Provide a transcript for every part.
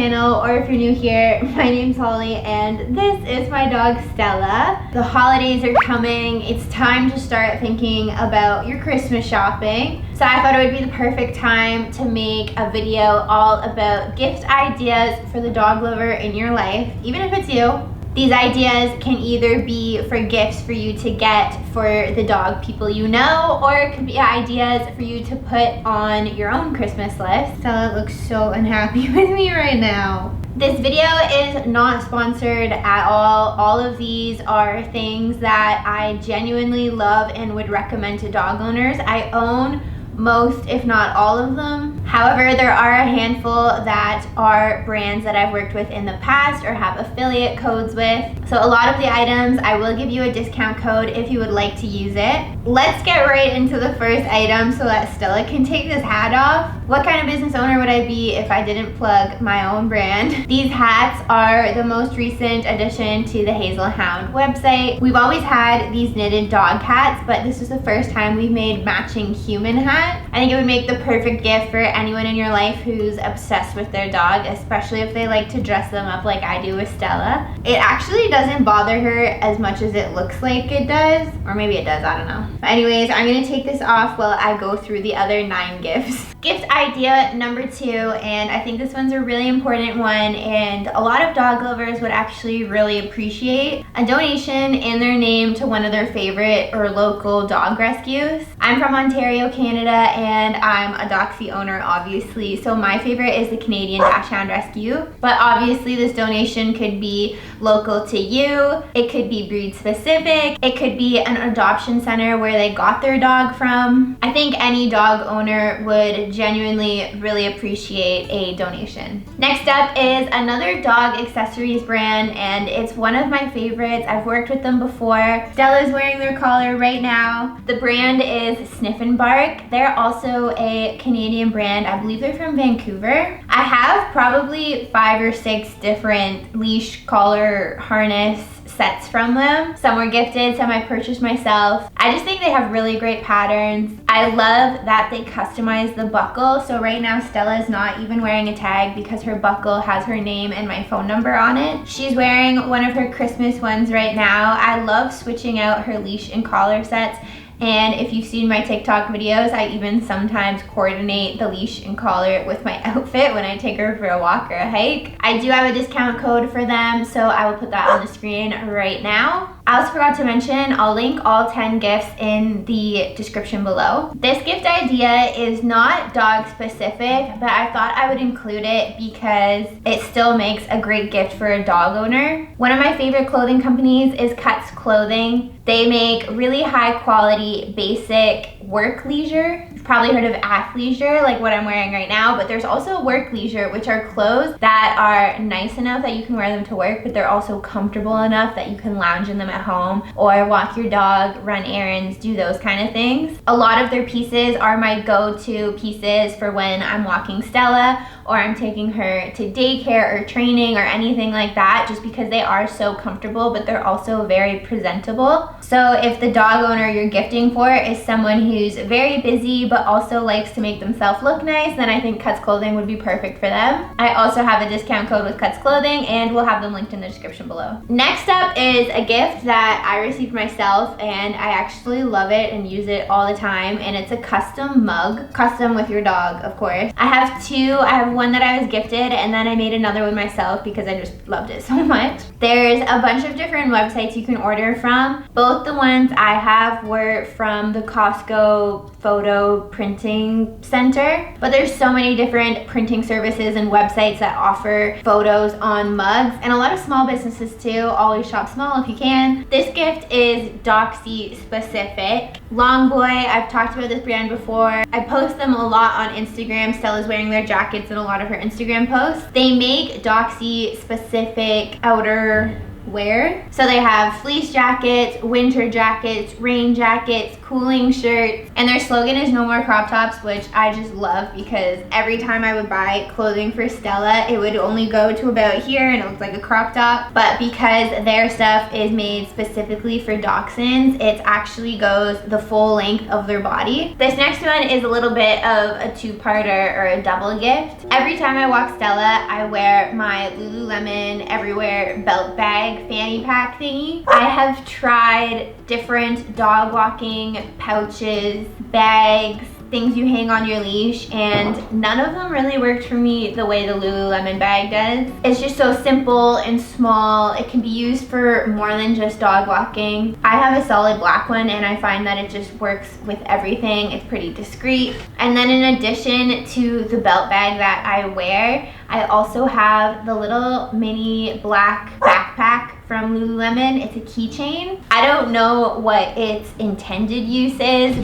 channel, or if you're new here, my name's Holly and this is my dog Stella. The holidays are coming. It's time to start thinking about your Christmas shopping. So I thought it would be the perfect time to make a video all about gift ideas for the dog lover in your life, even if it's you. These ideas can either be for gifts for you to get for the dog people you know, or it could be ideas for you to put on your own Christmas list. Stella looks so unhappy with me right now. This video is not sponsored at all. All of these are things that I genuinely love and would recommend to dog owners. I own most, if not all of them. However, there are a handful that are brands that I've worked with in the past or have affiliate codes with. So a lot of the items, I will give you a discount code if you would like to use it. Let's get right into the first item so that Stella can take this hat off. What kind of business owner would I be if I didn't plug my own brand? These hats are the most recent addition to the HAZEL HOUND website. We've always had these knitted dog hats, but this is the first time we've made matching human hats. I think it would make the perfect gift for anyone in your life who's obsessed with their dog, especially if they like to dress them up like I do with Stella. It actually doesn't bother her as much as it looks like it does, or maybe it does, I don't know. But anyways, I'm gonna take this off while I go through the other 9 gifts. Gift idea number 2, and I think this one's a really important one and a lot of dog lovers would actually really appreciate: a donation in their name to one of their favorite or local dog rescues. I'm from Ontario, Canada, and I'm a Doxy owner, obviously, so my favorite is the Canadian Dachshund Rescue. But obviously this donation could be local to you, it could be breed specific, it could be an adoption center where they got their dog from. I think any dog owner would genuinely really appreciate a donation. Next up is another dog accessories brand, and it's one of my favorites. I've worked with them before. Stella's wearing their collar right now. The brand is SNIFF. They're also a Canadian brand. I believe they're from Vancouver. I have probably 5 or 6 different leash, collar, harness sets from them. Some were gifted, some I purchased myself. I just think they have really great patterns. I love that they customize the buckle. So right now Stella is not even wearing a tag because her buckle has her name and my phone number on it. She's wearing one of her Christmas ones right now. I love switching out her leash and collar sets. And if you've seen my TikTok videos, I even sometimes coordinate the leash and collar with my outfit when I take her for a walk or a hike. I do have a discount code for them, so I will put that on the screen right now. I also forgot to mention, I'll link all 10 gifts in the description below. This gift idea is not dog specific, but I thought I would include it because it still makes a great gift for a dog owner. One of my favorite clothing companies is Cuts Clothing. They make really high quality, basic work leisure. You've probably heard of athleisure, like what I'm wearing right now, but there's also work leisure, which are clothes that are nice enough that you can wear them to work, but they're also comfortable enough that you can lounge in them at home or walk your dog, run errands, do those kind of things. A lot of their pieces are my go-to pieces for when I'm walking Stella or I'm taking her to daycare or training or anything like that, just because they are so comfortable, but they're also very presentable. So if the dog owner you're gifting for is someone who's very busy but also likes to make themselves look nice, then I think Cuts Clothing would be perfect for them. I also have a discount code with Cuts Clothing and we'll have them linked in the description below. Next up is a gift that I received myself and I actually love it and use it all the time, and it's a custom mug. Custom with your dog, of course. I have 2. I have one that I was gifted and then I made another one myself because I just loved it so much. There's a bunch of different websites you can order from. Both the ones I have were from the Costco photo printing center, but there's so many different printing services and websites that offer photos on mugs, and a lot of small businesses too. Always shop small if you can. This gift is Doxy specific. LONGBOI, I've talked about this brand before. I post them a lot on Instagram. Stella's wearing their jackets in a lot of her Instagram posts. They make Doxy specific outer wear. So they have fleece jackets, winter jackets, rain jackets, cooling shirts, and their slogan is no more crop tops, which I just love because every time I would buy clothing for Stella, it would only go to about here and it looked like a crop top. But because their stuff is made specifically for dachshunds, it actually goes the full length of their body. This next one is a little bit of a two-parter or a double gift. Every time I walk Stella, I wear my Lululemon Everywhere belt bag fanny pack thingy. I have tried different dog walking pouches, bags, things you hang on your leash, and none of them really worked for me the way the Lululemon bag does. It's just so simple and small. It can be used for more than just dog walking. I have a solid black one and I find that it just works with everything. It's pretty discreet. And then in addition to the belt bag that I wear, I also have the little mini black backpack from Lululemon. It's a keychain. I don't know what its intended use is,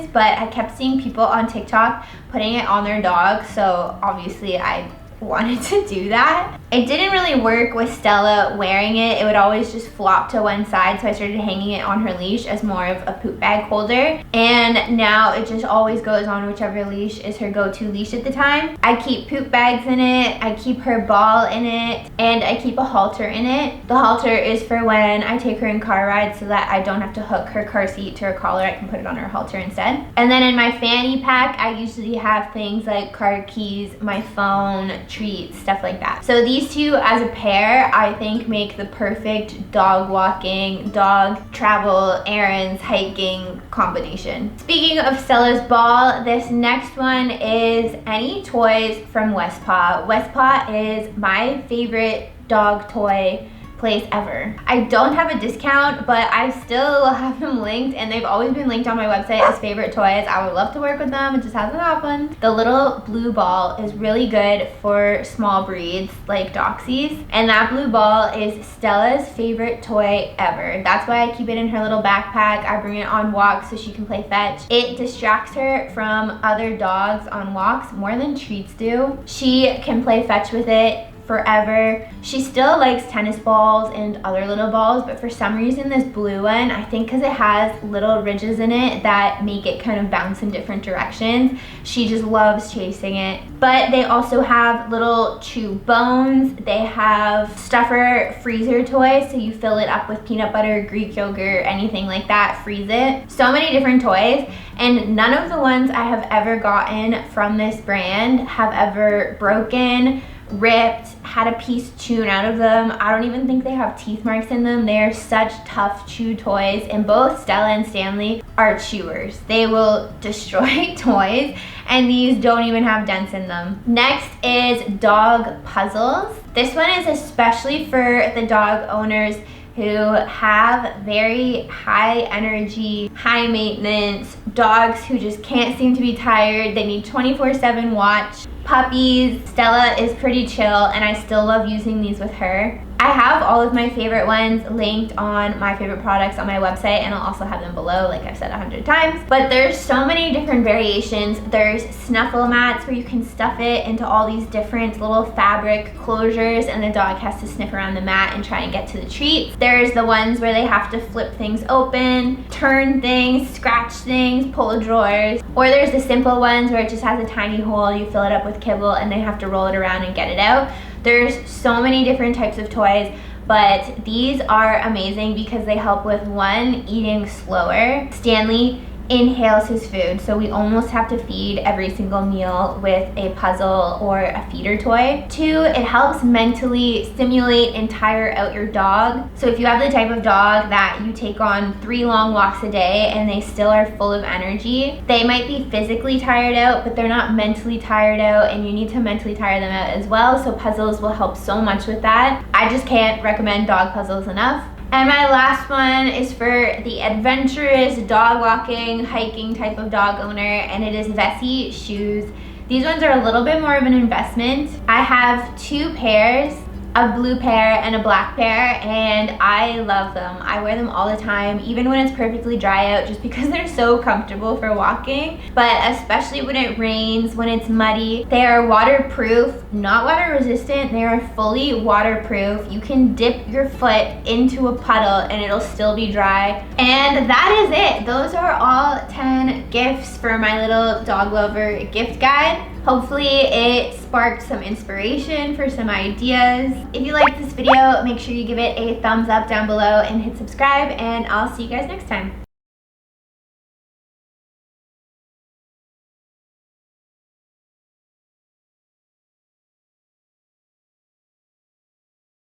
but I kept seeing people on TikTok putting it on their dog, so obviously I wanted to do that. It didn't really work with Stella wearing it. It would always just flop to one side, so I started hanging it on her leash as more of a poop bag holder, and now it just always goes on whichever leash is her go-to leash at the time. I keep poop bags in it, I keep her ball in it, and I keep a halter in it. The halter is for when I take her in car rides so that I don't have to hook her car seat to her collar. I can put it on her halter instead. And then in my fanny pack, I usually have things like car keys, my phone, treats, stuff like that. So these two as a pair, I think, make the perfect dog walking, dog travel, errands, hiking combination. Speaking of Stella's ball, this next one is any toys from WESTPAW. WESTPAW is my favorite dog toy place ever. I don't have a discount, but I still have them linked, and they've always been linked on my website as favorite toys. I would love to work with them. It just hasn't happened. The little blue ball is really good for small breeds like Doxies, and that blue ball is Stella's favorite toy ever. That's why I keep it in her little backpack. I bring it on walks so she can play fetch. It distracts her from other dogs on walks more than treats do. She can play fetch with it forever. She still likes tennis balls and other little balls, but for some reason this blue one, I think because it has little ridges in it that make it kind of bounce in different directions, she just loves chasing it. But they also have little chew bones. They have stuffer freezer toys, so you fill it up with peanut butter, Greek yogurt, anything like that, freeze it. So many different toys, and none of the ones I have ever gotten from this brand have ever broken, ripped, had a piece chewn out of them. I don't even think they have teeth marks in them. They are such tough chew toys, and both Stella and Stanley are chewers. They will destroy toys, and these don't even have dents in them. Next is dog puzzles. This one is especially for the dog owners who have very high energy, high maintenance dogs who just can't seem to be tired. They need 24/7 watch. Puppies. Stella is pretty chill, and I still love using these with her. I have all of my favorite ones linked on my favorite products on my website, and I'll also have them below, like I've said 100 times. But there's so many different variations. There's snuffle mats where you can stuff it into all these different little fabric closures, and the dog has to sniff around the mat and try and get to the treats. There's the ones where they have to flip things open, turn things, scratch things, pull drawers. Or there's the simple ones where it just has a tiny hole, you fill it up with kibble, and they have to roll it around and get it out. There's so many different types of toys, but these are amazing because they help with, one, eating slower. Stanley inhales his food, so we almost have to feed every single meal with a puzzle or a feeder toy. Two, it helps mentally stimulate and tire out your dog. So if you have the type of dog that you take on 3 long walks a day and they still are full of energy, they might be physically tired out, but they're not mentally tired out, and you need to mentally tire them out as well. So puzzles will help so much with that. I just can't recommend dog puzzles enough. And my last one is for the adventurous dog walking, hiking type of dog owner, and it is VESSI shoes. These ones are a little bit more of an investment. I have 2 pairs. a blue pair and a black pair, and I love them. I wear them all the time, even when it's perfectly dry out, just because they're so comfortable for walking. But especially when it rains, when it's muddy, they are waterproof, not water resistant. They are fully waterproof. You can dip your foot into a puddle and it'll still be dry. And that is it. Those are all 10 gifts for my little dog lover gift guide. Hopefully it sparked some inspiration for some ideas. If you liked this video, make sure you give it a thumbs up down below and hit subscribe, and I'll see you guys next time.